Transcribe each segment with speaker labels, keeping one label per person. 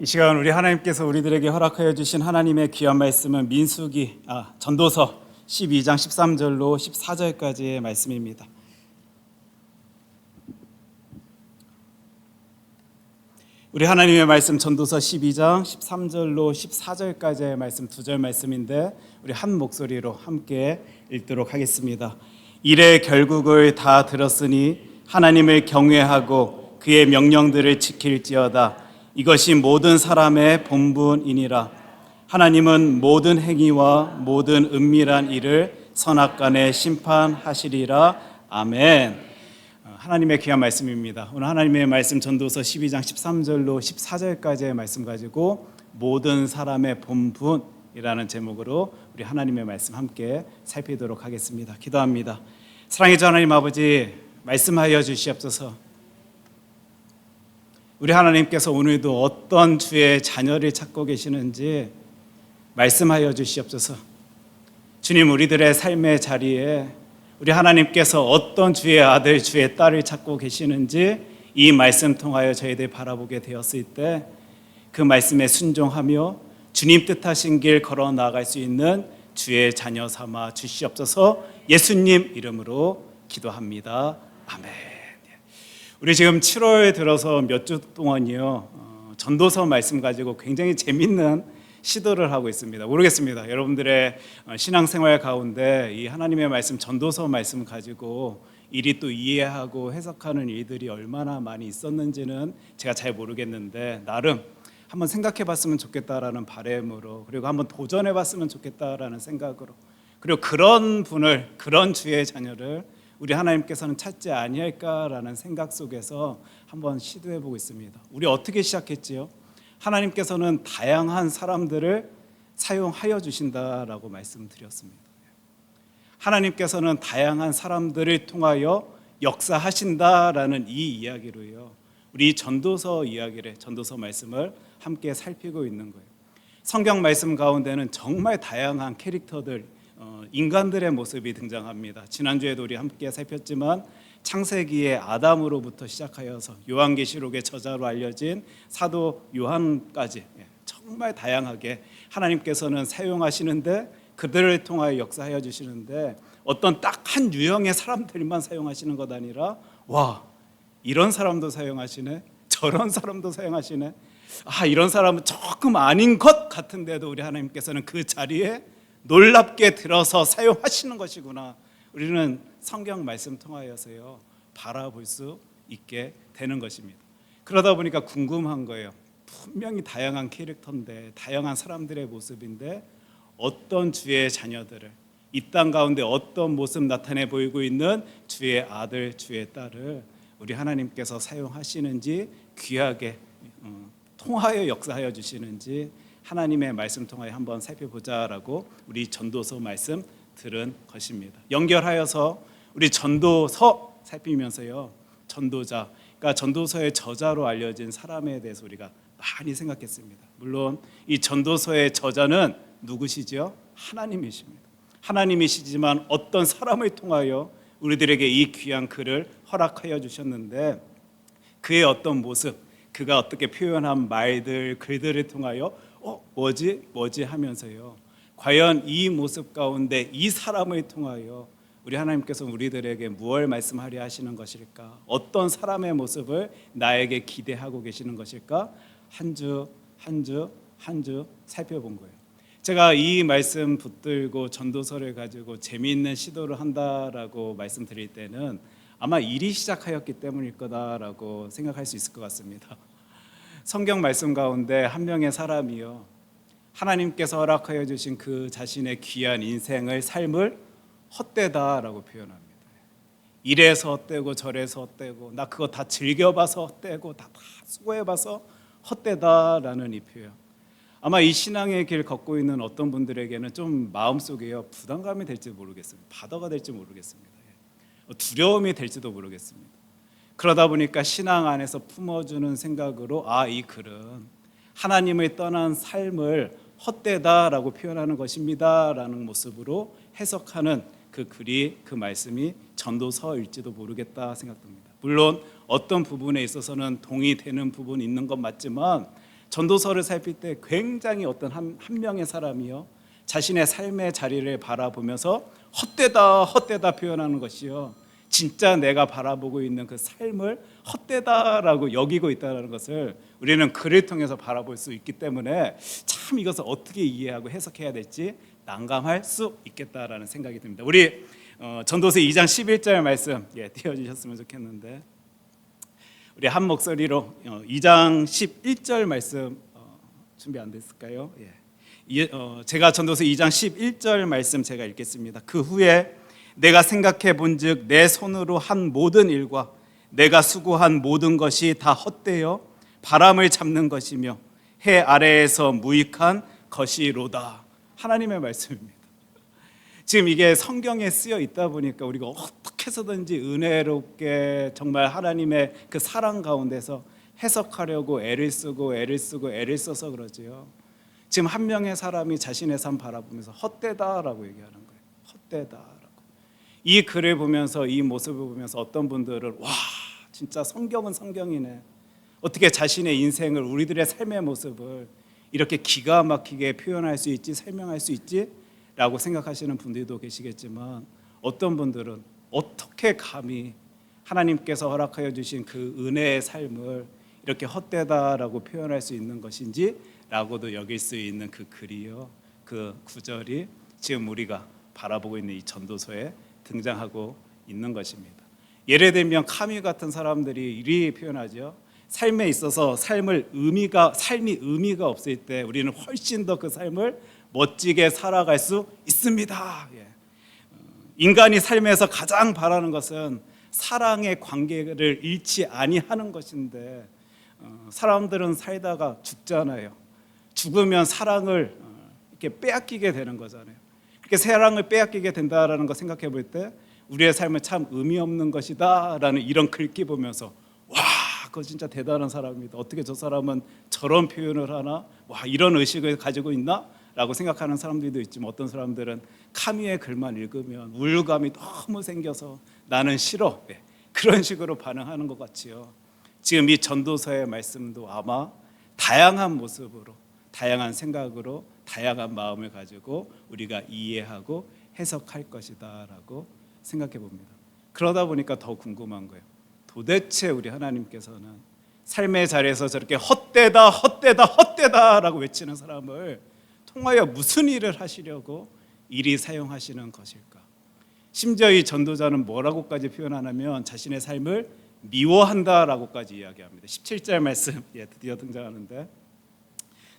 Speaker 1: 이 시간 우리 하나님께서 우리들에게 허락하여 주신 하나님의 귀한 말씀은 전도서 12장 13절로 14절까지의 말씀입니다. 우리 하나님의 말씀 전도서 12장 13절로 14절까지의 말씀 두 절 말씀인데 우리 한 목소리로 함께 읽도록 하겠습니다. 이래 결국을 다 들었으니 하나님을 경외하고 그의 명령들을 지킬지어다. 이것이 모든 사람의 본분이니라. 하나님은 모든 행위와 모든 은밀한 일을 선악간에 심판하시리라. 아멘. 하나님의 귀한 말씀입니다. 오늘 하나님의 말씀 전도서 12장 13절로 14절까지의 말씀 가지고 모든 사람의 본분이라는 제목으로 우리 하나님의 말씀 함께 살피도록 하겠습니다. 기도합니다. 사랑의 주 하나님 아버지, 말씀하여 주시옵소서. 우리 하나님께서 오늘도 어떤 주의 자녀를 찾고 계시는지 말씀하여 주시옵소서. 주님, 우리들의 삶의 자리에 우리 하나님께서 어떤 주의 아들, 주의 딸을 찾고 계시는지 이 말씀 통하여 저희들 바라보게 되었을 때 그 말씀에 순종하며 주님 뜻하신 길 걸어 나아갈 수 있는 주의 자녀 삼아 주시옵소서. 예수님 이름으로 기도합니다. 아멘. 우리 지금 7월 들어서 몇 주 동안이요 전도서 말씀 가지고 굉장히 재밌는 시도를 하고 있습니다. 모르겠습니다. 여러분들의 신앙생활 가운데 이 하나님의 말씀 전도서 말씀 가지고 일이 또 이해하고 해석하는 일들이 얼마나 많이 있었는지는 제가 잘 모르겠는데 나름 한번 생각해 봤으면 좋겠다라는 바람으로, 그리고 한번 도전해 봤으면 좋겠다라는 생각으로, 그리고 그런 분을, 그런 주의 자녀를 우리 하나님께서는 찾지 아니할까라는 생각 속에서 한번 시도해 보고 있습니다. 우리 어떻게 시작했지요? 하나님께서는 다양한 사람들을 사용하여 주신다라고 말씀드렸습니다. 하나님께서는 다양한 사람들을 통하여 역사하신다라는 이 이야기로요, 우리 전도서 이야기를, 전도서 말씀을 함께 살피고 있는 거예요. 성경 말씀 가운데는 정말 다양한 캐릭터들, 인간들의 모습이 등장합니다. 지난주에도 우리 함께 살폈지만 창세기의 아담으로부터 시작하여서 요한계시록의 저자로 알려진 사도 요한까지 정말 다양하게 하나님께서는 사용하시는데, 그들을 통하여 역사하여 주시는데 어떤 딱 한 유형의 사람들만 사용하시는 것 아니라, 와, 이런 사람도 사용하시네, 저런 사람도 사용하시네, 이런 사람은 조금 아닌 것 같은데도 우리 하나님께서는 그 자리에 놀랍게 들어서 사용하시는 것이구나, 우리는 성경 말씀 통하여서요 바라볼 수 있게 되는 것입니다. 그러다 보니까 궁금한 거예요. 분명히 다양한 캐릭터인데, 다양한 사람들의 모습인데 어떤 주의 자녀들을, 이 땅 가운데 어떤 모습 나타내 보이고 있는 주의 아들, 주의 딸을 우리 하나님께서 사용하시는지, 귀하게 통하여 역사하여 주시는지 하나님의 말씀 통하여 한번 살펴보자라고 우리 전도서 말씀 들은 것입니다. 연결하여서 우리 전도서 살피면서요, 전도자, 그러니까 전도서의 저자로 알려진 사람에 대해서 우리가 많이 생각했습니다. 물론 이 전도서의 저자는 누구시죠? 하나님이십니다. 하나님이시지만 어떤 사람을 통하여 우리들에게 이 귀한 글을 허락하여 주셨는데, 그의 어떤 모습, 그가 어떻게 표현한 말들, 글들을 통하여 뭐지 하면서요, 과연 이 모습 가운데 이 사람을 통하여 우리 하나님께서 우리들에게 무엇을 말씀하려 하시는 것일까? 어떤 사람의 모습을 나에게 기대하고 계시는 것일까? 한 주 한 주 살펴본 거예요. 제가 이 말씀 붙들고 전도서를 가지고 재미있는 시도를 한다라고 말씀드릴 때는 아마 일이 시작하였기 때문일 거다라고 생각할 수 있을 것 같습니다. 성경 말씀 가운데 한 명의 사람이요, 하나님께서 허락하여 주신 그 자신의 귀한 인생을, 삶을 헛되다라고 표현합니다. 이래서 헛되고 저래서 헛되고, 나 그거 다 즐겨봐서 헛되고, 다 수고해봐서 헛되다라는 이 표현. 아마 이 신앙의 길 걷고 있는 어떤 분들에게는 좀 마음속에요 부담감이 될지 모르겠습니다. 바다가 될지 모르겠습니다. 두려움이 될지도 모르겠습니다. 그러다 보니까 신앙 안에서 품어주는 생각으로, 이 글은 하나님을 떠난 삶을 헛되다라고 표현하는 것입니다라는 모습으로 해석하는 그 글이, 그 말씀이 전도서일지도 모르겠다 생각됩니다. 물론 어떤 부분에 있어서는 동의되는 부분이 있는 건 맞지만 전도서를 살필 때 굉장히 어떤 한 명의 사람이요 자신의 삶의 자리를 바라보면서 헛되다 헛되다 표현하는 것이요 진짜 내가 바라보고 있는 그 삶을 헛되다라고 여기고 있다는 것을 우리는 글을 통해서 바라볼 수 있기 때문에 참 이것을 어떻게 이해하고 해석해야 될지 난감할 수 있겠다라는 생각이 듭니다. 우리 전도서 2장 11절 말씀 띄워주셨으면 좋겠는데 우리 한 목소리로 2장 11절 말씀 준비 안 됐을까요? 제가 전도서 2장 11절 말씀 제가 읽겠습니다. 그 후에 내가 생각해 본즉 내 손으로 한 모든 일과 내가 수고한 모든 것이 다 헛되어 바람을 잡는 것이며 해 아래에서 무익한 것이로다. 하나님의 말씀입니다. 지금 이게 성경에 쓰여 있다 보니까 우리가 어떻게 해서든지 은혜롭게 정말 하나님의 그 사랑 가운데서 해석하려고 애를 쓰고 애를 써서 그러지요. 지금 한 명의 사람이 자신의 삶 바라보면서 헛되다라고 얘기하는 거예요. 헛되다. 이 글을 보면서 이 모습을 보면서 어떤 분들은 와 진짜 성경은 성경이네. 어떻게 자신의 인생을 우리들의 삶의 모습을 이렇게 기가 막히게 표현할 수 있지 설명할 수 있지? 라고 생각하시는 분들도 계시겠지만 어떤 분들은 어떻게 감히 하나님께서 허락하여 주신 그 은혜의 삶을 이렇게 헛되다라고 표현할 수 있는 것인지 라고도 여길 수 있는 그 글이요 그 구절이 지금 우리가 바라보고 있는 이 전도서에 등장하고 있는 것입니다. 예를 들면 카미 같은 사람들이 이리 표현하죠. 삶에 있어서 삶이 의미가 없을 때 우리는 훨씬 더 그 삶을 멋지게 살아갈 수 있습니다. 인간이 삶에서 가장 바라는 것은 사랑의 관계를 잃지 아니하는 것인데 사람들은 살다가 죽잖아요. 죽으면 사랑을 이렇게 빼앗기게 되는 거잖아요. 그렇게 사랑을 빼앗기게 된다라는 거 생각해 볼 때 우리의 삶은 참 의미 없는 것이다라는 이런 글귀 보면서 와, 그거 진짜 대단한 사람입니다. 어떻게 저 사람은 저런 표현을 하나? 와, 이런 의식을 가지고 있나? 라고 생각하는 사람들도 있지만 어떤 사람들은 카미의 글만 읽으면 우울감이 너무 생겨서 나는 싫어. 그런 식으로 반응하는 것 같지요. 지금 이 전도서의 말씀도 아마 다양한 모습으로 다양한 생각으로 다양한 마음을 가지고 우리가 이해하고 해석할 것이다라고 생각해 봅니다. 그러다 보니까 더 궁금한 거예요. 도대체 우리 하나님께서는 삶의 자리에서 저렇게 헛되다라고 외치는 사람을 통하여 무슨 일을 하시려고 이리 사용하시는 것일까? 심지어 이 전도자는 뭐라고까지 표현하냐면 자신의 삶을 미워한다라고까지 이야기합니다. 17절 말씀 드디어 등장하는데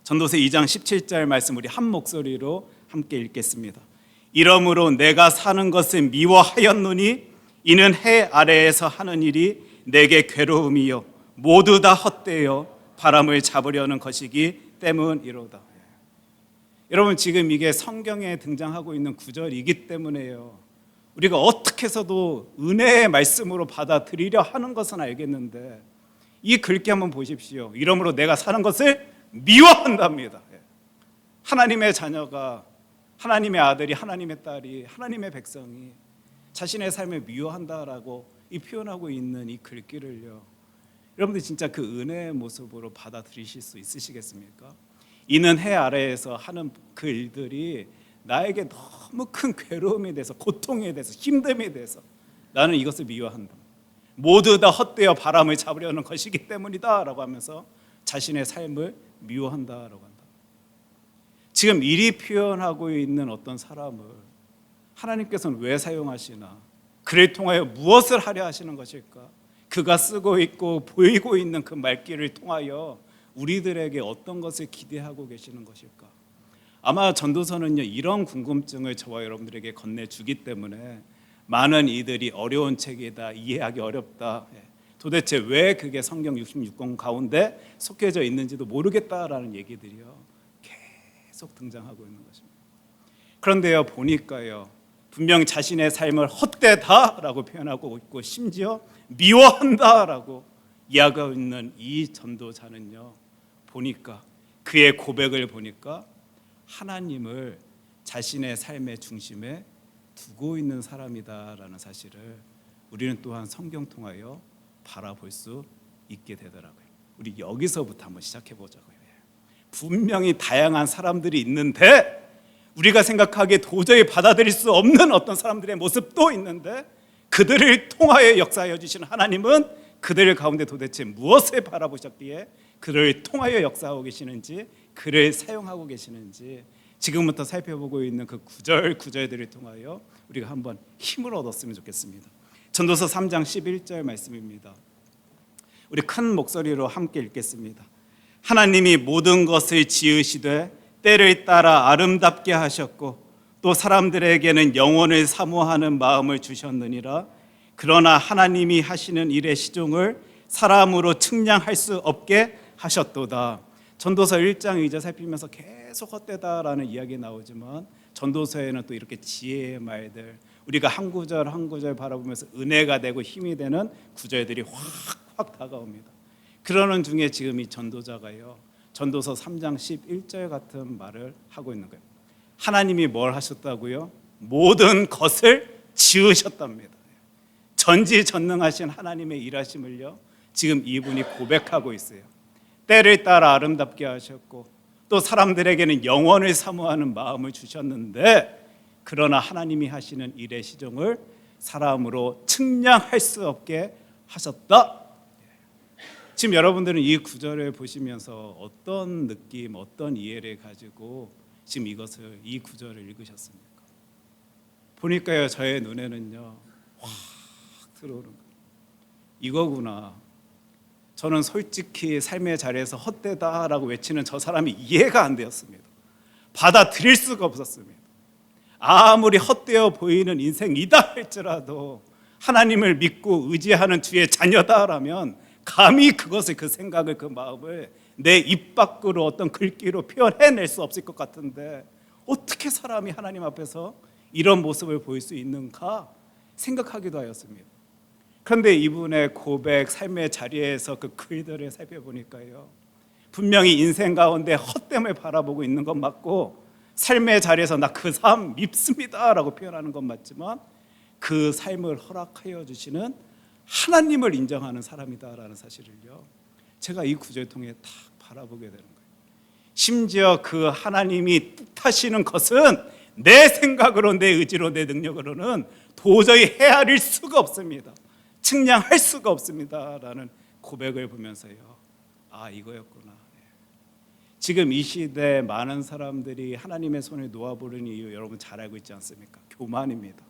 Speaker 1: 전도서 2장 17절 말씀 우리 한 목소리로 함께 읽겠습니다. 이러므로 내가 사는 것을 미워하였노니 이는 해 아래에서 하는 일이 내게 괴로움이요 모두 다 헛되어 바람을 잡으려는 것이기 때문이로다. 여러분 지금 이게 성경에 등장하고 있는 구절이기 때문에요. 우리가 어떻게 해서도 은혜의 말씀으로 받아들이려 하는 것은 알겠는데 이 글귀 한번 보십시오. 이러므로 내가 사는 것을 미워한답니다. 하나님의 자녀가 하나님의 아들이 하나님의 딸이 하나님의 백성이 자신의 삶을 미워한다라고 이 표현하고 있는 이 글귀를요. 여러분들 진짜 그 은혜의 모습으로 받아들이실 수 있으시겠습니까? 이는 해 아래에서 하는 그 일들이 나에게 너무 큰 괴로움이 돼서 고통이 돼서 힘듦이 돼서 나는 이것을 미워한다. 모두 다 헛되어 바람을 잡으려는 것이기 때문이다 라고 하면서 자신의 삶을 미워한다라고 한다. 지금 이리 표현하고 있는 어떤 사람을 하나님께서는 왜 사용하시나? 그를 통하여 무엇을 하려 하시는 것일까? 그가 쓰고 있고 보이고 있는 그 말귀를 통하여 우리들에게 어떤 것을 기대하고 계시는 것일까? 아마 전도서는요 이런 궁금증을 저와 여러분들에게 건네주기 때문에 많은 이들이 어려운 책이다, 이해하기 어렵다, 도대체 왜 그게 성경 66권 가운데 속해져 있는지도 모르겠다라는 얘기들이요 계속 등장하고 있는 것입니다. 그런데요 보니까요 분명 자신의 삶을 헛되다라고 표현하고 있고 심지어 미워한다라고 이야기하고 있는 이 전도자는요 보니까 그의 고백을 보니까 하나님을 자신의 삶의 중심에 두고 있는 사람이다라는 사실을 우리는 또한 성경 통하여 바라볼 수 있게 되더라고요. 우리 여기서부터 한번 시작해 보자고요. 분명히 다양한 사람들이 있는데 우리가 생각하기에 도저히 받아들일 수 없는 어떤 사람들의 모습도 있는데 그들을 통하여 역사하여 주시는 하나님은 그들 가운데 도대체 무엇을 바라보셨기에 그를 통하여 역사하고 계시는지, 그를 사용하고 계시는지 지금부터 살펴보고 있는 그 구절들을 통하여 우리가 한번 힘을 얻었으면 좋겠습니다. 전도서 3장 11절 말씀입니다. 우리 큰 목소리로 함께 읽겠습니다. 하나님이 모든 것을 지으시되 때를 따라 아름답게 하셨고 또 사람들에게는 영원을 사모하는 마음을 주셨느니라. 그러나 하나님이 하시는 일의 시종을 사람으로 측량할 수 없게 하셨도다. 전도서 1장 2절 살피면서 계속 헛되다라는 이야기 나오지만 전도서에는 또 이렇게 지혜의 말들, 우리가 한 구절 한 구절 바라보면서 은혜가 되고 힘이 되는 구절들이 확 다가옵니다. 그러는 중에 지금 이 전도자가요, 전도서 3장 11절 같은 말을 하고 있는 거예요. 하나님이 뭘 하셨다고요? 모든 것을 지으셨답니다. 전지전능하신 하나님의 일하심을요, 지금 이분이 고백하고 있어요. 때를 따라 아름답게 하셨고 또 사람들에게는 영원을 사모하는 마음을 주셨는데 그러나 하나님이 하시는 일의 시종을 사람으로 측량할 수 없게 하셨다. 지금 여러분들은 이 구절을 보시면서 어떤 느낌, 어떤 이해를 가지고 지금 이 구절을 읽으셨습니까? 보니까요, 저의 눈에는요 확 들어오는 거예요. 이거구나. 저는 솔직히 삶의 자리에서 헛되다라고 외치는 저 사람이 이해가 안 되었습니다. 받아들일 수가 없었습니다. 아무리 헛되어 보이는 인생이다 할지라도 하나님을 믿고 의지하는 주의 자녀다라면 감히 그것을, 그 생각을, 그 마음을 내 입 밖으로 어떤 글귀로 표현해낼 수 없을 것 같은데 어떻게 사람이 하나님 앞에서 이런 모습을 보일 수 있는가 생각하기도 하였습니다. 그런데 이분의 고백, 삶의 자리에서 그 글들을 살펴보니까요, 분명히 인생 가운데 헛됨을 바라보고 있는 건 맞고 삶의 자리에서 나 그 삶 밉습니다라고 표현하는 건 맞지만 그 삶을 허락하여 주시는 하나님을 인정하는 사람이다라는 사실을요, 제가 이 구절을 통해 딱 바라보게 되는 거예요. 심지어 그 하나님이 뜻하시는 것은 내 생각으로, 내 의지로, 내 능력으로는 도저히 헤아릴 수가 없습니다. 측량할 수가 없습니다라는 고백을 보면서요, 아, 이거였구나. 지금 이 시대에 많은 사람들이 하나님의 손을 놓아보는 이유 여러분 잘 알고 있지 않습니까? 교만입니다.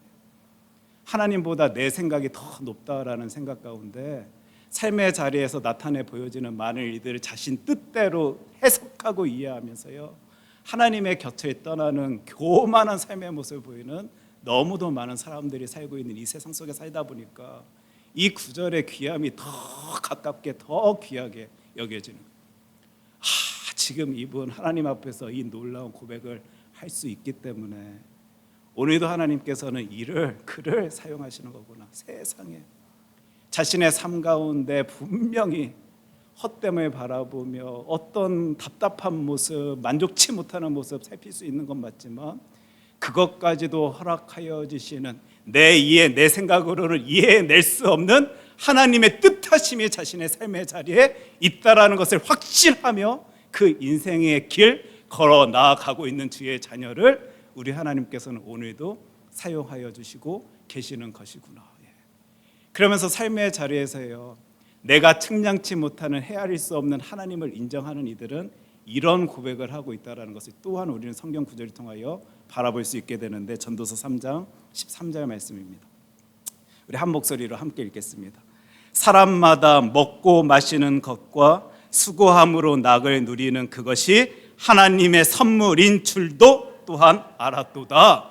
Speaker 1: 하나님보다 내 생각이 더 높다라는 생각 가운데 삶의 자리에서 나타내 보여지는 많은 일들을 자신 뜻대로 해석하고 이해하면서요, 하나님의 곁을 떠나는 교만한 삶의 모습을 보이는 너무도 많은 사람들이 살고 있는 이 세상 속에 살다 보니까 이 구절의 귀함이 더 가깝게, 더 귀하게 여겨지는 거예요. 지금 이분 하나님 앞에서 이 놀라운 고백을 할 수 있기 때문에 오늘도 하나님께서는 그를 사용하시는 거구나. 세상에 자신의 삶 가운데 분명히 헛됨을 바라보며 어떤 답답한 모습, 만족치 못하는 모습 살필 수 있는 건 맞지만 그것까지도 허락하여 주시는, 내 이해, 내 생각으로는 이해해낼 수 없는 하나님의 뜻하심이 자신의 삶의 자리에 있다라는 것을 확신하며 그 인생의 길 걸어 나아가고 있는 주의 자녀를 우리 하나님께서는 오늘도 사용하여 주시고 계시는 것이구나. 그러면서 삶의 자리에서요, 내가 측량치 못하는, 헤아릴 수 없는 하나님을 인정하는 이들은 이런 고백을 하고 있다는 것을 또한 우리는 성경 구절을 통하여 바라볼 수 있게 되는데, 전도서 3장 13절 말씀입니다. 우리 한 목소리로 함께 읽겠습니다. 사람마다 먹고 마시는 것과 수고함으로 낙을 누리는 그것이 하나님의 선물인 줄도 또한 알았도다.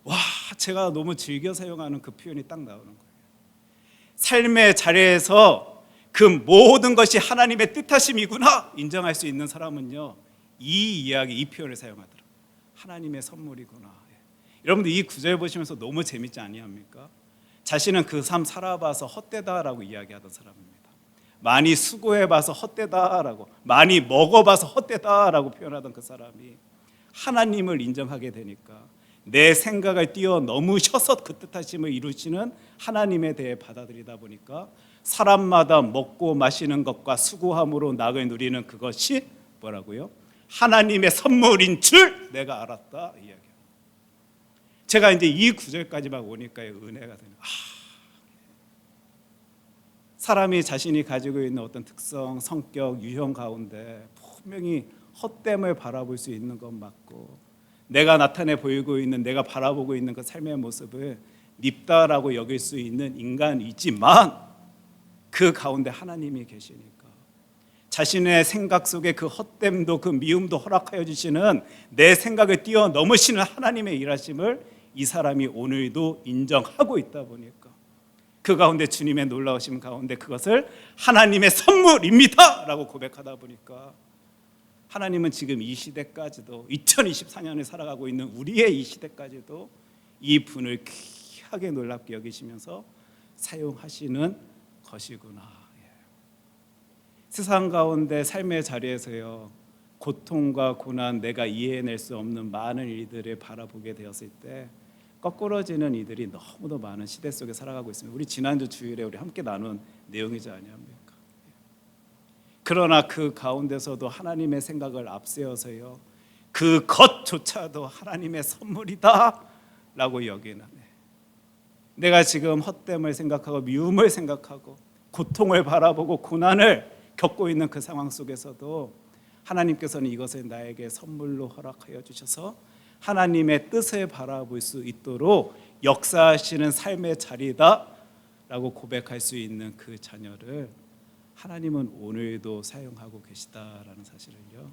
Speaker 1: 와, 제가 너무 즐겨 사용하는 그 표현이 딱 나오는 거예요. 삶의 자리에서 그 모든 것이 하나님의 뜻하심이구나 인정할 수 있는 사람은요, 이 이야기, 이 표현을 사용하더라고요. 하나님의 선물이구나. 여러분들 이 구절 보시면서 너무 재밌지 아니합니까? 자신은 그 삶 살아봐서 헛되다라고 이야기하던 사람입니다. 많이 수고해봐서 헛되다라고, 많이 먹어봐서 헛되다라고 표현하던 그 사람이 하나님을 인정하게 되니까 내 생각을 뛰어넘으셔서 그 뜻하심을 이루시는 하나님에 대해 받아들이다 보니까 사람마다 먹고 마시는 것과 수고함으로 낙을 누리는 그것이 뭐라고요? 하나님의 선물인 줄 내가 알았다, 이 이야기. 제가 이제 이 구절까지만 오니까 은혜가 되는. 사람이 자신이 가지고 있는 어떤 특성, 성격, 유형 가운데 분명히 헛됨을 바라볼 수 있는 건 맞고, 내가 나타내 보이고 있는, 내가 바라보고 있는 그 삶의 모습을 밉다라고 여길 수 있는 인간이지만, 그 가운데 하나님이 계시니까 자신의 생각 속에 그 헛됨도 그 미움도 허락하여 주시는, 내 생각을 뛰어넘으시는 하나님의 일하심을 이 사람이 오늘도 인정하고 있다 보니까, 그 가운데 주님의 놀라우심 가운데 그것을 하나님의 선물입니다 라고 고백하다 보니까, 하나님은 지금 이 시대까지도, 2024년에 살아가고 있는 우리의 이 시대까지도 이 분을 귀하게 놀랍게 여기시면서 사용하시는 것이구나. 세상 가운데 삶의 자리에서요, 고통과 고난, 내가 이해해낼 수 없는 많은 일들을 바라보게 되었을 때 거꾸러지는 이들이 너무도 많은 시대 속에 살아가고 있습니다. 우리 지난주 주일에 우리 함께 나눈 내용이지 아니합니까? 그러나 그 가운데서도 하나님의 생각을 앞세워서요, 그 것조차도 하나님의 선물이다 라고 여기는, 내가 지금 헛됨을 생각하고 미움을 생각하고 고통을 바라보고 고난을 겪고 있는 그 상황 속에서도 하나님께서는 이것을 나에게 선물로 허락하여 주셔서 하나님의 뜻을 바라볼 수 있도록 역사하시는 삶의 자리다 라고 고백할 수 있는 그 자녀를 하나님은 오늘도 사용하고 계시다라는 사실을요,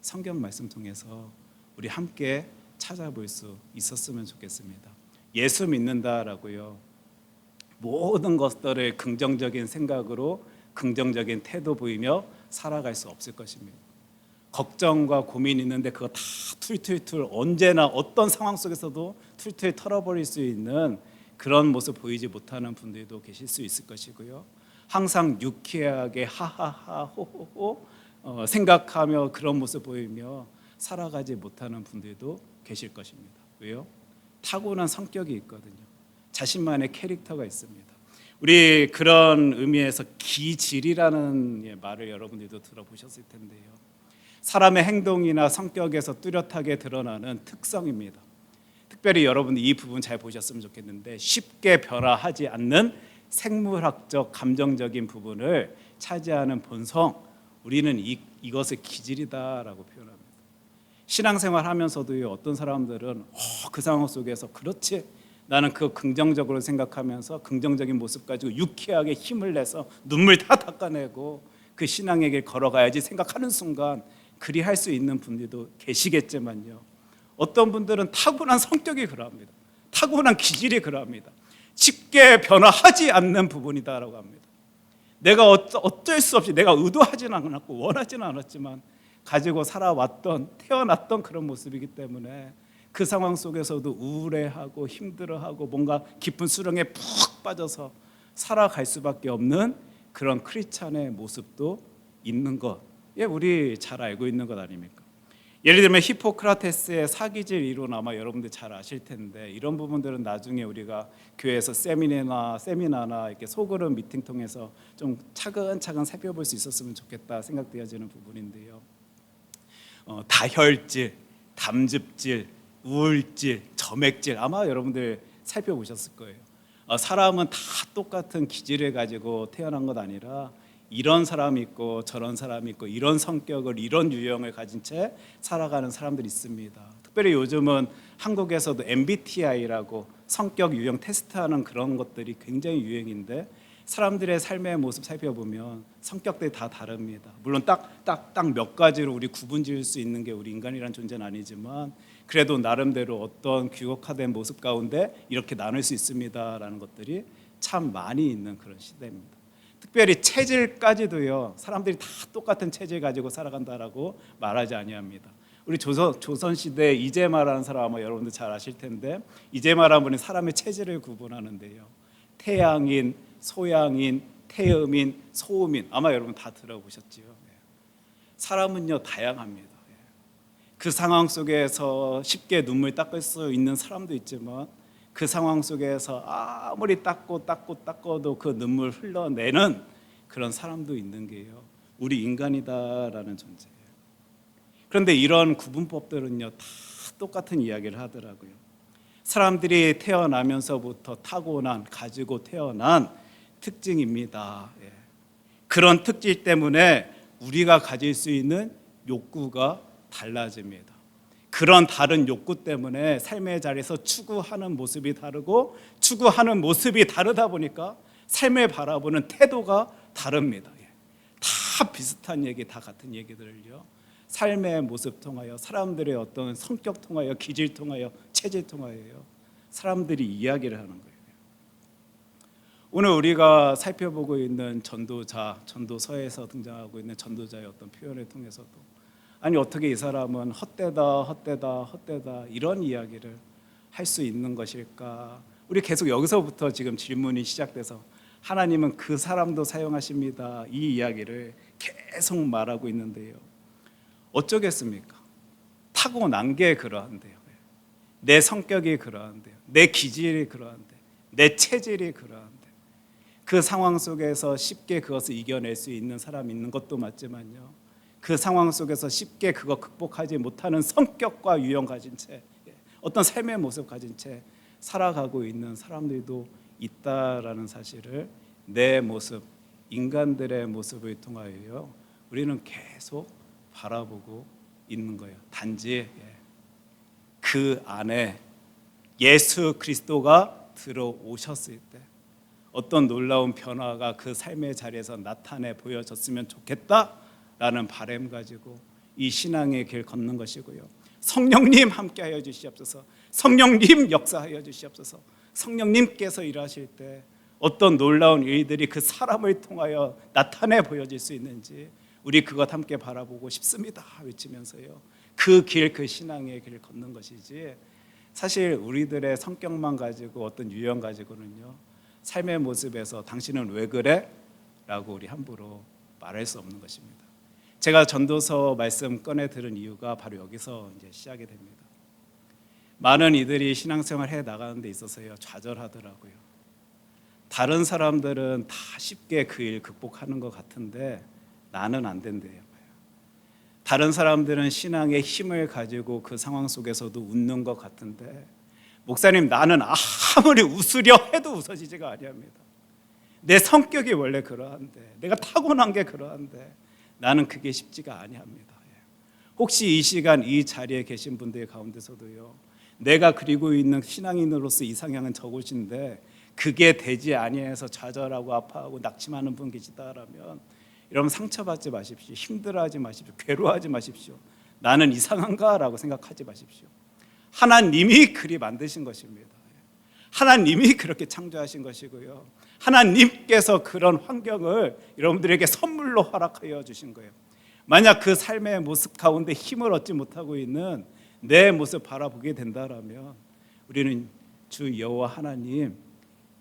Speaker 1: 성경 말씀 통해서 우리 함께 찾아볼 수 있었으면 좋겠습니다. 예수 믿는다라고요, 모든 것들을 긍정적인 생각으로 긍정적인 태도 보이며 살아갈 수 없을 것입니다. 걱정과 고민이 있는데 그거 다 툴툴툴 언제나 어떤 상황 속에서도 툴툴 털어버릴 수 있는 그런 모습 보이지 못하는 분들도 계실 수 있을 것이고요, 항상 유쾌하게 하하하 호호호 생각하며 그런 모습 보이며 살아가지 못하는 분들도 계실 것입니다. 왜요? 타고난 성격이 있거든요. 자신만의 캐릭터가 있습니다. 우리 그런 의미에서 기질이라는 말을 여러분들도 들어보셨을 텐데요, 사람의 행동이나 성격에서 뚜렷하게 드러나는 특성입니다. 특별히 여러분들 이 부분 잘 보셨으면 좋겠는데, 쉽게 변화하지 않는 생물학적 감정적인 부분을 차지하는 본성, 우리는 이것을 기질이다라고 표현합니다. 신앙생활 하면서도요, 어떤 사람들은 그 상황 속에서 그렇지, 나는 그 긍정적으로 생각하면서 긍정적인 모습 가지고 유쾌하게 힘을 내서 눈물 다 닦아내고 그 신앙의 길 걸어가야지 생각하는 순간 그리 할 수 있는 분들도 계시겠지만요, 어떤 분들은 타고난 성격이 그러합니다. 타고난 기질이 그러합니다. 쉽게 변화하지 않는 부분이다라고 합니다. 내가 어쩔 수 없이, 내가 의도하지는 않았고 원하지는 않았지만 가지고 살아왔던, 태어났던 그런 모습이기 때문에 그 상황 속에서도 우울해하고 힘들어하고 뭔가 깊은 수렁에 푹 빠져서 살아갈 수밖에 없는 그런 크리스찬의 모습도 있는 것, 우리 잘 알고 있는 것 아닙니까? 예를 들면 히포크라테스의 사기질 이론, 아마 여러분들 잘 아실 텐데, 이런 부분들은 나중에 우리가 교회에서 세미나나 이렇게 소그룹 미팅 통해서 좀 차근차근 살펴볼 수 있었으면 좋겠다 생각되어지는 부분인데요, 다혈질, 담즙질, 우울질, 점액질, 아마 여러분들 살펴보셨을 거예요. 사람은 다 똑같은 기질을 가지고 태어난 것 아니라 이런 사람이 있고 저런 사람이 있고 이런 성격을, 이런 유형을 가진 채 살아가는 사람들이 있습니다. 특별히 요즘은 한국에서도 MBTI라고 성격 유형 테스트하는 그런 것들이 굉장히 유행인데, 사람들의 삶의 모습 살펴보면 성격들이 다 다릅니다. 물론 딱 몇 가지로 우리 구분 지을 수 있는 게 우리 인간이란 존재는 아니지만, 그래도 나름대로 어떤 규격화된 모습 가운데 이렇게 나눌 수 있습니다라는 것들이 참 많이 있는 그런 시대입니다. 특별히 체질까지도요, 사람들이 다 똑같은 체질 가지고 살아간다라고 말하지 아니합니다. 우리 조선 시대 이재마라는 사람 아마 여러분들 잘 아실 텐데, 이재마라는 분이 사람의 체질을 구분하는데요, 태양인, 소양인, 태음인, 소음인, 아마 여러분 다 들어보셨지요. 사람은요 다양합니다. 그 상황 속에서 쉽게 눈물 닦을 수 있는 사람도 있지만, 그 상황 속에서 아무리 닦고도 그 눈물 흘러내는 그런 사람도 있는 게요, 우리 인간이다라는 존재예요. 그런데 이런 구분법들은요, 다 똑같은 이야기를 하더라고요. 사람들이 태어나면서부터 타고난, 가지고 태어난 특징입니다. 예. 그런 특질 때문에 우리가 가질 수 있는 욕구가 달라집니다. 그런 다른 욕구 때문에 삶의 자리에서 추구하는 모습이 다르고, 추구하는 모습이 다르다 보니까 삶을 바라보는 태도가 다릅니다. 예. 다 비슷한 얘기, 다 같은 얘기들을요, 삶의 모습 통하여, 사람들의 어떤 성격 통하여, 기질 통하여, 체질 통하여요, 사람들이 이야기를 하는 거예요. 오늘 우리가 살펴보고 있는 전도자, 전도서에서 등장하고 있는 전도자의 어떤 표현을 통해서도, 아니 어떻게 이 사람은 헛되다 이런 이야기를 할 수 있는 것일까? 우리 계속 여기서부터 지금 질문이 시작돼서 하나님은 그 사람도 사용하십니다, 이 이야기를 계속 말하고 있는데요, 어쩌겠습니까? 타고난 게 그러한데요, 내 성격이 그러한데요, 내 기질이 그러한데, 내 체질이 그러한데, 그 상황 속에서 쉽게 그것을 이겨낼 수 있는 사람이 있는 것도 맞지만요, 그 상황 속에서 쉽게 그거 극복하지 못하는 성격과 유형 가진 채, 어떤 삶의 모습 가진 채 살아가고 있는 사람들도 있다라는 사실을, 내 모습, 인간들의 모습을 통하여 우리는 계속 바라보고 있는 거예요. 단지 그 안에 예수 그리스도가 들어오셨을 때 어떤 놀라운 변화가 그 삶의 자리에서 나타내 보여졌으면 좋겠다라는 바람 가지고 이 신앙의 길 걷는 것이고요. 성령님 함께하여 주시옵소서. 성령님 역사하여 주시옵소서. 성령님께서 일하실 때 어떤 놀라운 일들이 그 사람을 통하여 나타내 보여질 수 있는지 우리 그것 함께 바라보고 싶습니다 외치면서요, 그 길, 그 신앙의 길 걷는 것이지, 사실 우리들의 성격만 가지고 어떤 유형 가지고는요, 삶의 모습에서 당신은 왜 그래? 라고 우리 함부로 말할 수 없는 것입니다. 제가 전도서 말씀 꺼내 들은 이유가 바로 여기서 이제 시작이 됩니다. 많은 이들이 신앙생활 해 나가는 데 있어서요, 좌절하더라고요. 다른 사람들은 다 쉽게 그 일 극복하는 것 같은데 나는 안 된대요. 다른 사람들은 신앙의 힘을 가지고 그 상황 속에서도 웃는 것 같은데, 목사님 나는 아무리 웃으려 해도 웃어지지가 아니합니다. 내 성격이 원래 그러한데, 내가 타고난 게 그러한데 나는 그게 쉽지가 아니합니다. 혹시 이 시간 이 자리에 계신 분들 가운데서도요, 내가 그리고 있는 신앙인으로서 이상향은 저곳인데 그게 되지 아니해서 좌절하고 아파하고 낙심하는 분 계시다라면, 여러분 상처받지 마십시오. 힘들어하지 마십시오. 괴로워하지 마십시오. 나는 이상한가? 라고 생각하지 마십시오. 하나님이 그리 만드신 것입니다. 하나님이 그렇게 창조하신 것이고요, 하나님께서 그런 환경을 여러분들에게 선물로 허락하여 주신 거예요. 만약 그 삶의 모습 가운데 힘을 얻지 못하고 있는 내 모습 바라보게 된다라면, 우리는 주 여호와 하나님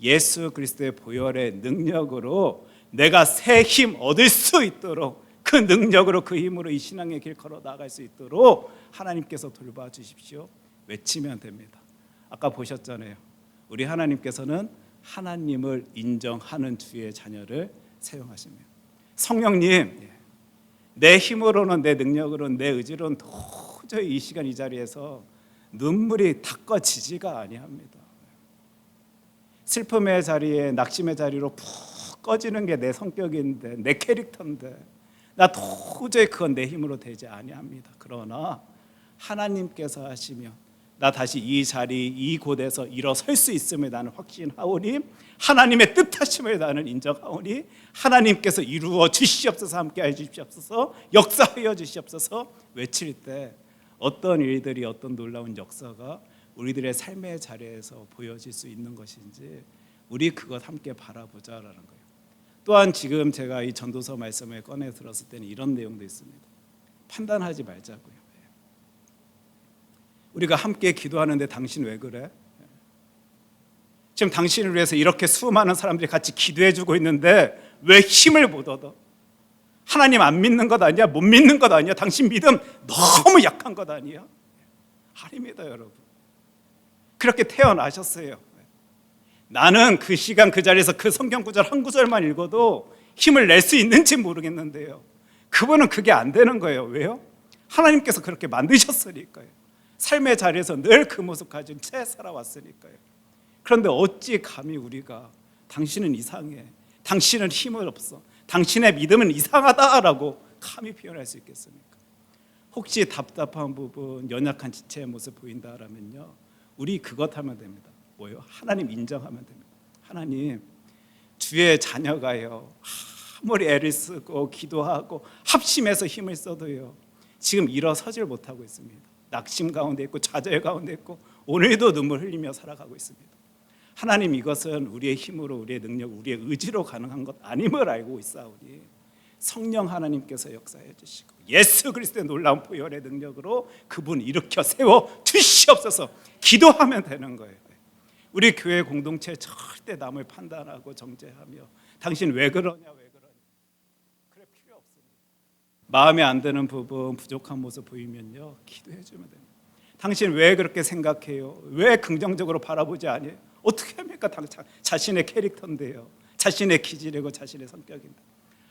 Speaker 1: 예수 그리스도의 보혈의 능력으로 내가 새 힘 얻을 수 있도록, 그 능력으로, 그 힘으로 이 신앙의 길 걸어 나갈 수 있도록 하나님께서 돌봐주십시오 외치면 됩니다. 아까 보셨잖아요, 우리 하나님께서는 하나님을 인정하는 주의 자녀를 사용하십니다. 성령님, 내 힘으로는, 내 능력으로는, 내 의지로는 도저히 이 시간 이 자리에서 눈물이 닦아지지가 아니합니다. 슬픔의 자리에, 낙심의 자리로 푹 꺼지는 게 내 성격인데, 내 캐릭터인데 나 도저히 그건 내 힘으로 되지 아니합니다. 그러나 하나님께서 하시면 나 다시 이 자리, 이 곳에서 일어설 수 있음을 나는 확신하오니, 하나님의 뜻하심을 나는 인정하오니, 하나님께서 이루어 주시옵소서, 함께하여 주시옵소서, 역사하여 주시옵소서 외칠 때 어떤 일들이, 어떤 놀라운 역사가 우리들의 삶의 자리에서 보여질 수 있는 것인지, 우리 그것 함께 바라보자라는 거예요. 또한 지금 제가 이 전도서 말씀을 꺼내 들었을 때는 이런 내용도 있습니다. 판단하지 말자고요. 우리가 함께 기도하는데 당신 왜 그래? 지금 당신을 위해서 이렇게 수많은 사람들이 같이 기도해주고 있는데 왜 힘을 못 얻어? 하나님 안 믿는 것 아니야? 못 믿는 것 아니야? 당신 믿음 너무 약한 것 아니야? 아닙니다, 여러분. 그렇게 태어나셨어요. 나는 그 시간 그 자리에서 그 성경 구절 한 구절만 읽어도 힘을 낼 수 있는지 모르겠는데요, 그분은 그게 안 되는 거예요. 왜요? 하나님께서 그렇게 만드셨으니까요. 삶의 자리에서 늘 그 모습 가진 채 살아왔으니까요. 그런데 어찌 감히 우리가 당신은 이상해, 당신은 힘을 없어, 당신의 믿음은 이상하다라고 감히 표현할 수 있겠습니까? 혹시 답답한 부분, 연약한 지체의 모습 보인다라면요, 우리 그것 하면 됩니다. 뭐요? 하나님 인정하면 됩니다. 하나님, 주의 자녀가요, 아무리 애를 쓰고 기도하고 합심해서 힘을 써도요, 지금 일어서질 못하고 있습니다. 낙심 가운데 있고 좌절 가운데 있고 오늘도 눈물 흘리며 살아가고 있습니다. 하나님, 이것은 우리의 힘으로, 우리의 능력, 우리의 의지로 가능한 것 아님을 알고 있사오니 성령 하나님께서 역사해 주시고 예수 그리스도의 놀라운 보혈의 능력으로 그분 일으켜 세워 주시옵소서. 기도하면 되는 거예요. 우리 교회 공동체 절대 남을 판단하고 정죄하며 당신 왜 그러냐 그럴 필요 없습니다. 마음에 안 드는 부분, 부족한 모습 보이면요, 기도해 주면 됩니다. 당신 왜 그렇게 생각해요? 왜 긍정적으로 바라보지 않아요? 어떻게 합니까? 자신의 캐릭터인데요, 자신의 기질이고 자신의 성격인데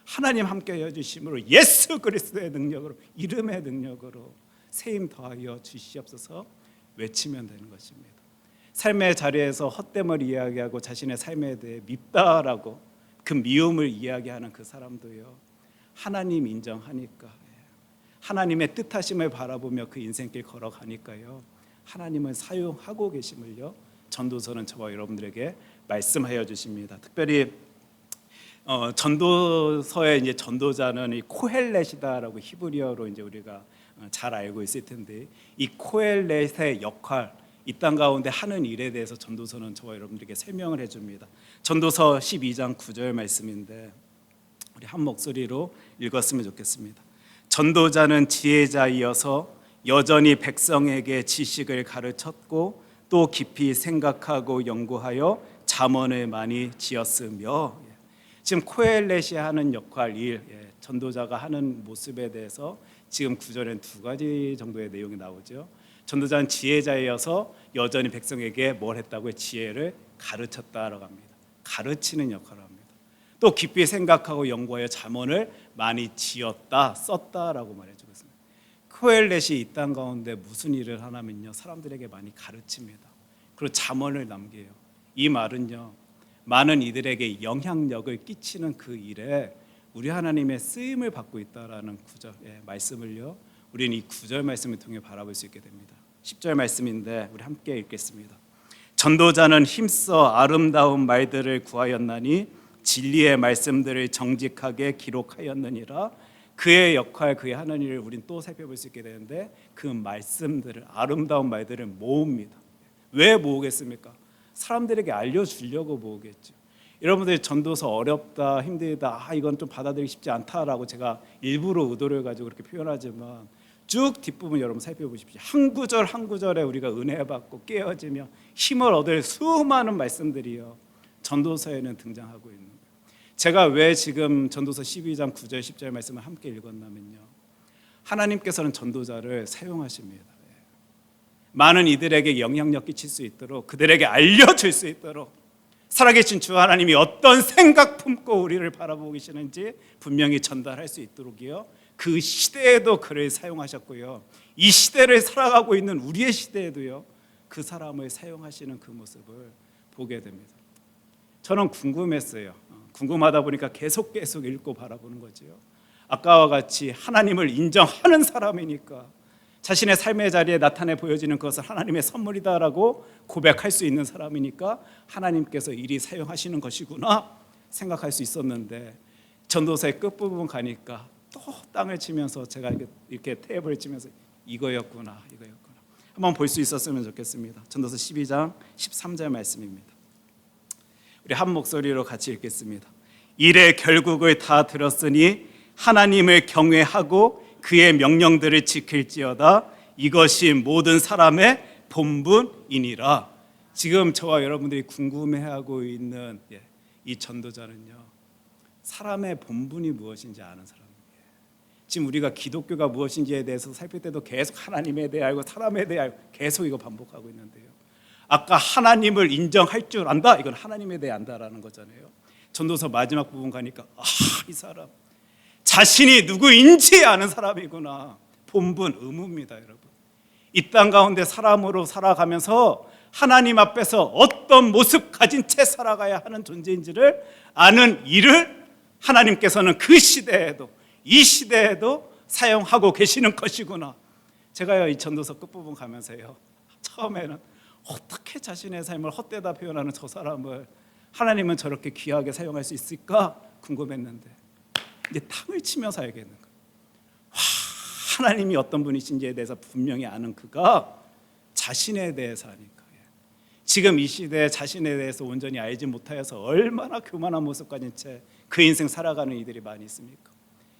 Speaker 1: 하나님 함께 해주심으로 예수 그리스도의 능력으로, 이름의 능력으로 세임 더하여 주시옵소서 외치면 되는 것입니다. 삶의 자리에서 헛됨을 이야기하고 자신의 삶에 대해 밉다라고 그 미움을 이야기하는 그 사람도요, 하나님 인정하니까, 하나님의 뜻하심을 바라보며 그 인생길 걸어가니까요, 하나님은 사용하고 계심을요, 전도서는 저와 여러분들에게 말씀하여 주십니다. 특별히 전도서의 이제 전도자는 이 코헬렛이다라고 히브리어로 이제 우리가 잘 알고 있을 텐데, 이 코헬렛의 역할, 이 땅 가운데 하는 일에 대해서 전도서는 저와 여러분들에게 설명을 해줍니다. 전도서 12장 9절 말씀인데 우리 한 목소리로 읽었으면 좋겠습니다. 전도자는 지혜자이어서 여전히 백성에게 지식을 가르쳤고 또 깊이 생각하고 연구하여 잠언을 많이 지었으며, 지금 코헬렛이 하는 역할, 일, 전도자가 하는 모습에 대해서 지금 구절엔 두 가지 정도의 내용이 나오죠. 전도자는 지혜자이어서 여전히 백성에게 뭘 했다고요? 지혜를 가르쳤다라고 합니다. 가르치는 역할을 합니다. 또 깊이 생각하고 연구하여 잠언을 많이 지었다, 썼다라고 말해주고 있습니다. 코헬렛이 이 땅 가운데 무슨 일을 하냐면요, 사람들에게 많이 가르칩니다. 그리고 잠언을 남겨요. 이 말은요, 많은 이들에게 영향력을 끼치는 그 일에 우리 하나님의 쓰임을 받고 있다라는 구절, 말씀을요, 우리는 이 9절 말씀을 통해 바라볼 수 있게 됩니다. 10절 말씀인데 우리 함께 읽겠습니다. 전도자는 힘써 아름다운 말들을 구하였나니 진리의 말씀들을 정직하게 기록하였느니라. 그의 역할, 그의 하는 일을 우린 또 살펴볼 수 있게 되는데, 그 말씀들을, 아름다운 말들을 모읍니다. 왜 모으겠습니까? 사람들에게 알려주려고 모으겠죠. 여러분들이 전도서 어렵다, 힘들다, 이건 좀 받아들이기 쉽지 않다라고 제가 일부러 의도를 가지고 그렇게 표현하지만 쭉 뒷부분 여러분 살펴보십시오. 한 구절 한 구절에 우리가 은혜 받고 깨어지며 힘을 얻을 수많은 말씀들이요, 전도서에는 등장하고 있는 거예요. 제가 왜 지금 전도서 12장 9절 10절 말씀을 함께 읽었냐면요, 하나님께서는 전도자를 사용하십니다. 많은 이들에게 영향력 끼칠 수 있도록, 그들에게 알려줄 수 있도록 살아계신 주 하나님이 어떤 생각 품고 우리를 바라보고 계시는지 분명히 전달할 수 있도록이요, 그 시대에도 그를 사용하셨고요, 이 시대를 살아가고 있는 우리의 시대에도요, 그 사람을 사용하시는 그 모습을 보게 됩니다. 저는 궁금했어요. 궁금하다 보니까 계속 읽고 바라보는 거죠. 아까와 같이 하나님을 인정하는 사람이니까 자신의 삶의 자리에 나타내 보여지는 것을 하나님의 선물이다라고 고백할 수 있는 사람이니까 하나님께서 이리 사용하시는 것이구나 생각할 수 있었는데, 전도서의 끝부분 가니까 또 땅을 치면서 제가 이렇게 탭을 치면서 이거였구나. 한번 볼 수 있었으면 좋겠습니다. 전도서 12장 13절 말씀입니다. 우리 한 목소리로 같이 읽겠습니다. 일의 결국을 다 들었으니 하나님을 경외하고 그의 명령들을 지킬지어다. 이것이 모든 사람의 본분이니라. 지금 저와 여러분들이 궁금해하고 있는 이 전도자는요, 사람의 본분이 무엇인지 아는 사람이에요. 지금 우리가 기독교가 무엇인지에 대해서 살필 때도 계속 하나님에 대해 알고 사람에 대해 알고 계속 이거 반복하고 있는데요, 아까 하나님을 인정할 줄 안다, 이건 하나님에 대해 안다라는 거잖아요. 전도서 마지막 부분 가니까 이 사람 자신이 누구인지 아는 사람이구나. 본분, 의무입니다, 여러분. 이 땅 가운데 사람으로 살아가면서 하나님 앞에서 어떤 모습 가진 채 살아가야 하는 존재인지를 아는 일을 하나님께서는 그 시대에도, 이 시대에도 사용하고 계시는 것이구나. 제가요, 이 전도서 끝부분 가면서요, 처음에는 어떻게 자신의 삶을 헛되다 표현하는 저 사람을 하나님은 저렇게 귀하게 사용할 수 있을까 궁금했는데, 이제 탕을 치며 살겠는 거예요. 하나님이 어떤 분이신지에 대해서 분명히 아는 그가 자신에 대해서 아니까, 지금 이 시대에 자신에 대해서 온전히 알지 못하여서 얼마나 교만한 모습 가진 채 그 인생 살아가는 이들이 많이 있습니까?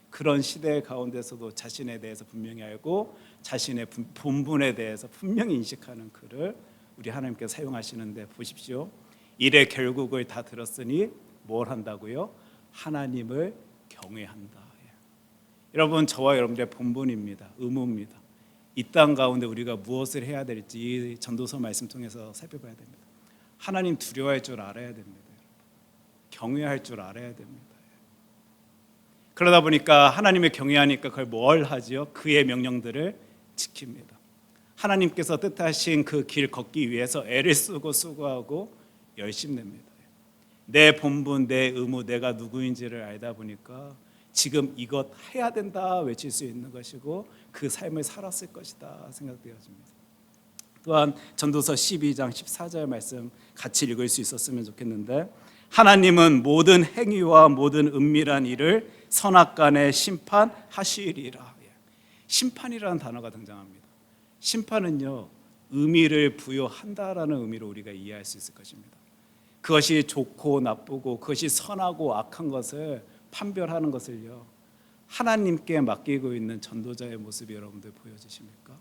Speaker 1: 그런 시대 가운데서도 자신에 대해서 분명히 알고 자신의 본분에 대해서 분명히 인식하는 그를 우리 하나님께서 사용하시는데, 보십시오. 일의 결국을 다 들었으니 뭘 한다고요? 하나님을 경외한다. 여러분, 저와 여러분들의 본분입니다. 의무입니다. 이 땅 가운데 우리가 무엇을 해야 될지 이 전도서 말씀 통해서 살펴봐야 됩니다. 하나님 두려워할 줄 알아야 됩니다. 경외할 줄 알아야 됩니다. 그러다 보니까 하나님을 경외하니까 그걸 뭘 하지요? 그의 명령들을 지킵니다. 하나님께서 뜻하신 그 길 걷기 위해서 애를 쓰고 수고하고 열심 냅니다. 내 본분, 내 의무, 내가 누구인지를 알다 보니까 지금 이것 해야 된다 외칠 수 있는 것이고 그 삶을 살았을 것이다 생각되어집니다. 또한 전도서 12장 14절 말씀 같이 읽을 수 있었으면 좋겠는데, 하나님은 모든 행위와 모든 은밀한 일을 선악간에 심판하시리라. 심판이라는 단어가 등장합니다. 심판은요, 의미를 부여한다라는 의미로 우리가 이해할 수 있을 것입니다. 그것이 좋고 나쁘고 그것이 선하고 악한 것을 판별하는 것을요, 하나님께 맡기고 있는 전도자의 모습이 여러분들 보여지십니까?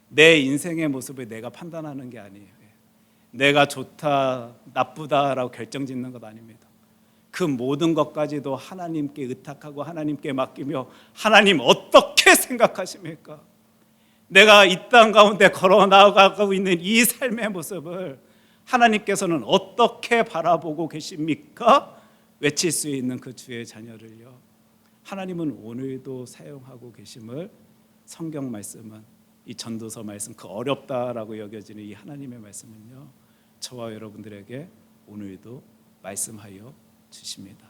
Speaker 1: 내 인생의 모습을 내가 판단하는 게 아니에요. 내가 좋다 나쁘다라고 결정짓는 것 아닙니다. 그 모든 것까지도 하나님께 의탁하고 하나님께 맡기며, 하나님 어떻게 생각하십니까? 내가 이 땅 가운데 걸어 나아가고 있는 이 삶의 모습을 하나님께서는 어떻게 바라보고 계십니까? 외칠 수 있는 그 주의 자녀를요, 하나님은 오늘도 사용하고 계심을 성경 말씀은, 이 전도서 말씀, 그 어렵다라고 여겨지는 이 하나님의 말씀은요, 저와 여러분들에게 오늘도 말씀하여 주십니다.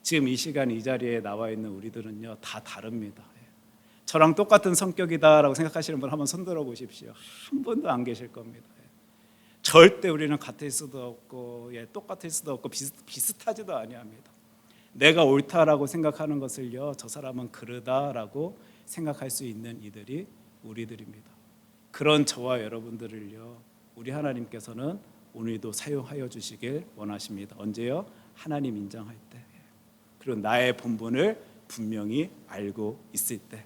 Speaker 1: 지금 이 시간 이 자리에 나와 있는 우리들은요, 다 다릅니다. 저랑 똑같은 성격이다라고 생각하시는 분 한번 손들어 보십시오. 한 분도 안 계실 겁니다. 절대 우리는 같을 수도 없고, 똑같을 수도 없고, 비슷하지도 아니합니다. 내가 옳다라고 생각하는 것을요, 저 사람은 그르다라고 생각할 수 있는 이들이 우리들입니다. 그런 저와 여러분들을요, 우리 하나님께서는 오늘도 사용하여 주시길 원하십니다. 언제요? 하나님 인정할 때, 그리고 나의 본분을 분명히 알고 있을 때,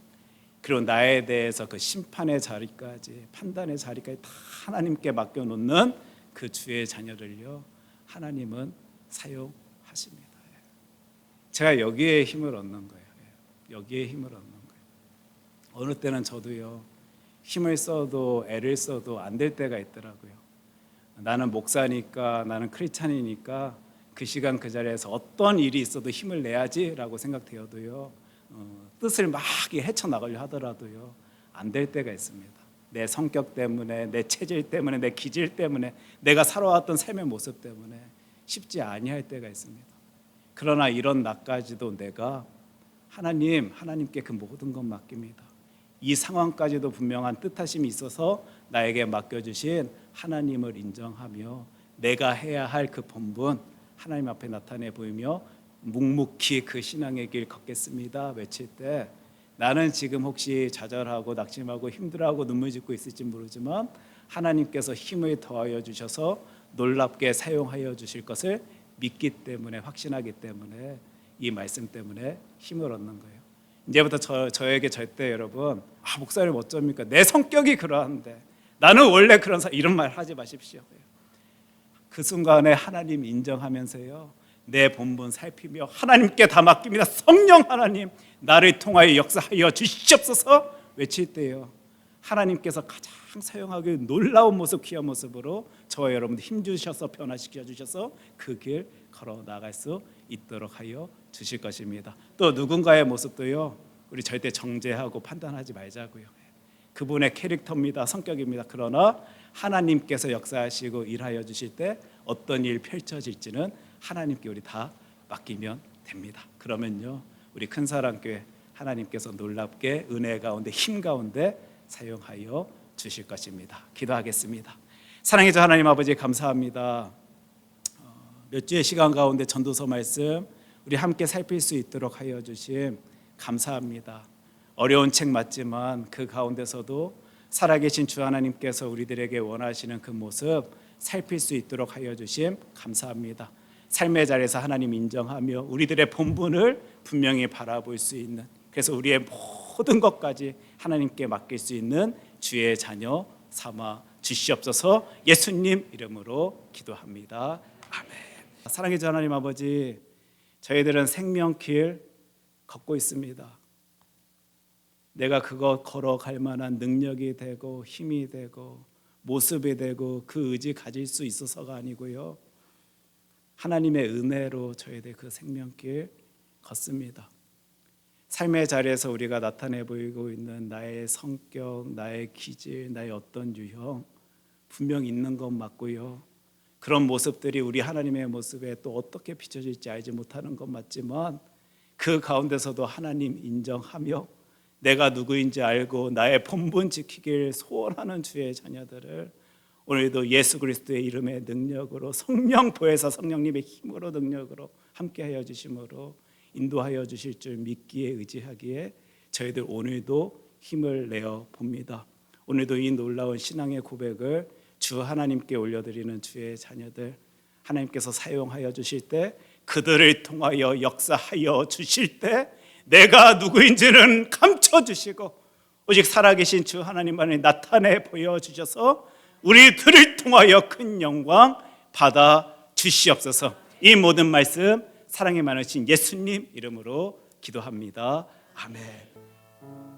Speaker 1: 그리고 나에 대해서 그 심판의 자리까지, 판단의 자리까지 다 하나님께 맡겨놓는 그 주의 자녀를요, 하나님은 사용하십니다. 제가 여기에 힘을 얻는 거예요. 여기에 힘을 얻는 거예요. 어느 때는 저도요, 힘을 써도 애를 써도 안 될 때가 있더라고요. 나는 목사니까, 나는 크리스찬이니까 그 시간 그 자리에서 어떤 일이 있어도 힘을 내야지라고 생각되어도요, 뜻을 막 헤쳐나가려 하더라도요, 안 될 때가 있습니다. 내 성격 때문에, 내 체질 때문에, 내 기질 때문에, 내가 살아왔던 삶의 모습 때문에 쉽지 아니할 때가 있습니다. 그러나 이런 나까지도 내가 하나님께 그 모든 것 맡깁니다. 이 상황까지도 분명한 뜻하심이 있어서 나에게 맡겨주신 하나님을 인정하며 내가 해야 할 그 본분 하나님 앞에 나타내 보이며 묵묵히 그 신앙의 길 걷겠습니다 외칠 때, 나는 지금 혹시 좌절하고 낙심하고 힘들어하고 눈물 짓고 있을지 모르지만 하나님께서 힘을 더하여 주셔서 놀랍게 사용하여 주실 것을 믿기 때문에, 확신하기 때문에 이 말씀 때문에 힘을 얻는 거예요. 이제부터 저에게 절대 여러분, 목사님 어쩝니까? 내 성격이 그러한데, 나는 원래 그런 이런 말 하지 마십시오. 그 순간에 하나님 인정하면서요, 내 본분 살피며 하나님께 다 맡깁니다. 성령 하나님, 나를 통하여 역사하여 주시옵소서 외칠 때요, 하나님께서 가장 사용하기 놀라운 모습, 귀한 모습으로 저와 여러분들 힘주셔서 변화시켜 주셔서 그 길 걸어 나갈 수 있도록 하여 주실 것입니다. 또 누군가의 모습도요, 우리 절대 정죄하고 판단하지 말자고요. 그분의 캐릭터입니다. 성격입니다. 그러나 하나님께서 역사하시고 일하여 주실 때 어떤 일 펼쳐질지는 하나님께 우리 다 맡기면 됩니다. 그러면요, 우리 큰사랑교회 하나님께서 놀랍게 은혜 가운데 힘 가운데 사용하여 주실 것입니다. 기도하겠습니다. 사랑의 주 하나님 아버지, 감사합니다. 몇 주의 시간 가운데 전도서 말씀 우리 함께 살필 수 있도록 하여 주심 감사합니다. 어려운 책 맞지만 그 가운데서도 살아계신 주 하나님께서 우리들에게 원하시는 그 모습 살필 수 있도록 하여 주심 감사합니다. 삶의 자리에서 하나님 인정하며 우리들의 본분을 분명히 바라볼 수 있는, 그래서 우리의 모든 것까지 하나님께 맡길 수 있는 주의 자녀 삼아 주시옵소서. 예수님 이름으로 기도합니다. 아멘. 사랑의 주 하나님 아버지, 저희들은 생명길 걷고 있습니다. 내가 그거 걸어갈 만한 능력이 되고 힘이 되고 모습이 되고 그 의지 가질 수 있어서가 아니고요, 하나님의 은혜로 저희들 그 생명길 걷습니다. 삶의 자리에서 우리가 나타내 보이고 있는 나의 성격, 나의 기질, 나의 어떤 유형 분명히 있는 건 맞고요, 그런 모습들이 우리 하나님의 모습에 또 어떻게 비춰질지 알지 못하는 건 맞지만 그 가운데서도 하나님 인정하며 내가 누구인지 알고 나의 본분 지키길 소원하는 주의 자녀들을 오늘도 예수 그리스도의 이름의 능력으로, 성령 보혜사 성령님의 힘으로 능력으로 함께하여 주심으로 인도하여 주실 줄 믿기에 의지하기에 저희들 오늘도 힘을 내어 봅니다. 오늘도 이 놀라운 신앙의 고백을 주 하나님께 올려드리는 주의 자녀들, 하나님께서 사용하여 주실 때, 그들을 통하여 역사하여 주실 때 내가 누구인지는 감춰주시고 오직 살아계신 주 하나님만을 나타내 보여주셔서 우리들을 통하여 큰 영광 받아 주시옵소서. 이 모든 말씀 사랑이 많으신 예수님 이름으로 기도합니다. 아멘.